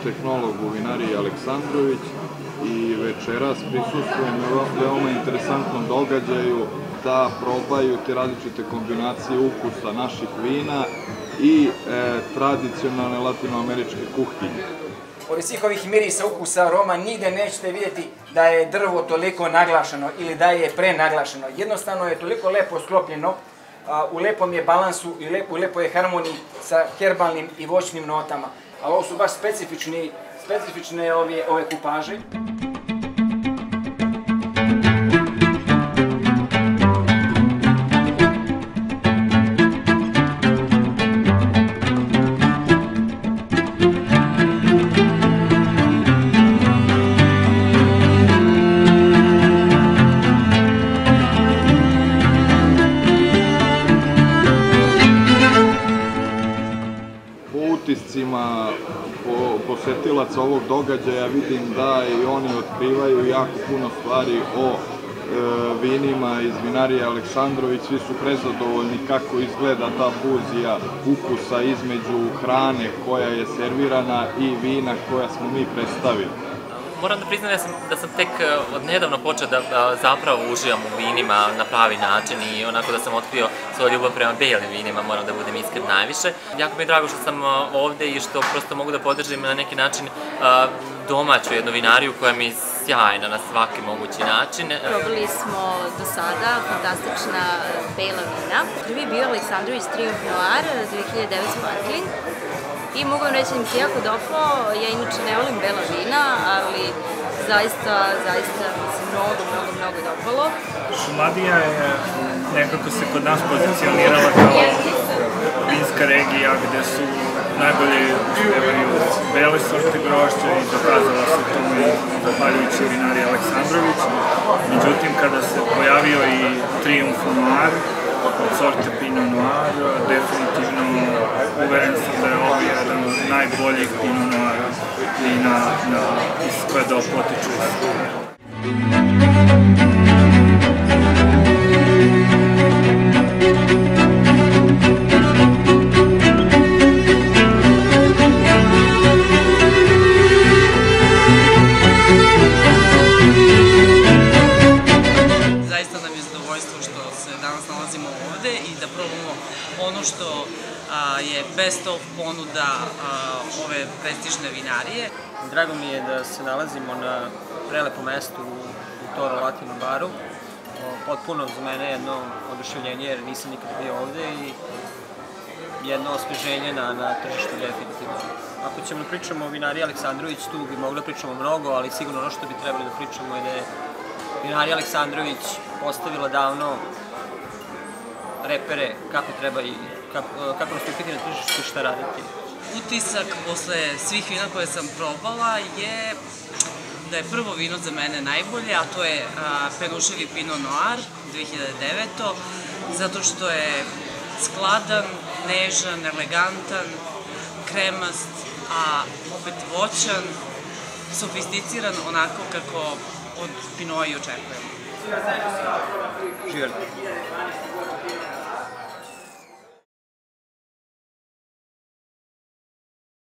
Tehnolog u vinariji Aleksandrović i večeras prisustvujem veoma interesantnom događaju da probaju te različite kombinacije ukusa naših vina i tradicionalne latinoameričke kuhinje. Pored svih ovih mirisa, ukusa, aroma, nigde nećete vidjeti da je drvo toliko naglašeno ili da je prenaglašeno. Jednostavno je toliko lepo sklopljeno, u lepom je balansu i u lepoj je harmoniji sa herbalnim i voćnim notama. Ali ovo su baš specifične ove kupaže. Utiscima posetilaca ovog događaja vidim da i oni otkrivaju jako puno stvari o vinima iz vinarije Aleksandrović. Svi su prezadovoljni kako izgleda ta fuzija ukusa između hrane koja je servirana i vina koja smo mi predstavili. Moram da priznam da sam tek od nedavno počeo da zapravo uživam u vinima na pravi način i onako da sam otkrio svoju ljubav prema belim vinima, moram da budem iskren najviše. Jako mi je drago što sam ovde i što prosto mogu da podržim na neki način domaću jednu vinariju koja mi je sjajna na svaki mogući način. Probali smo do sada fantastična bela vina. Prvi je bio Aleksandrović Triumf Noir 2009 Sparkling. I mogu vam reći da mi se jako dopao. Ja inače ne volim bela vina, ali zaista mi se mnogo dopalo. Šumadija je nekako se kod nas pozicionirala kao vinska regija gde su najbolje uspevaju bele sorte grožđa i dokazala se tomu i zahvaljujući vinariji Aleksandrović. Međutim, kada se pojavio i Triumf Noir od sorte Pinot Noir, definitivno uveren sam da je ovo jedan od najboljih Pinot Noira vina koje potiču iz Srbije. Zaista nam je zadovoljstvo što se danas nalazimo ovde i da probamo ono što je best of ponuda ove prestižne vinarije. Drago mi je da se nalazimo na prelepom mestu u Toro Latino baru. Potpuno za mene jedno oduševljenje jer nisam nikad bio ovde i jedno osveženje na tržištu definitivno. Ako ćemo da pričamo o vinariji Aleksandrović, tu bi mogli da pričamo mnogo, ali sigurno ono što bi trebali da pričamo je da je vinarija Aleksandrović postavila davno repere kako treba i kako nastupiti na tržištu i šta raditi. Utisak posle svih vina koje sam probala je da je prvo vino za mene najbolje, a to je Penuševi Pinot Noir 2009. Zato što je skladan, nežan, elegantan, kremast, a opet voćan, sofisticiran onako kako od Pinota i očekujemo. Živjeli.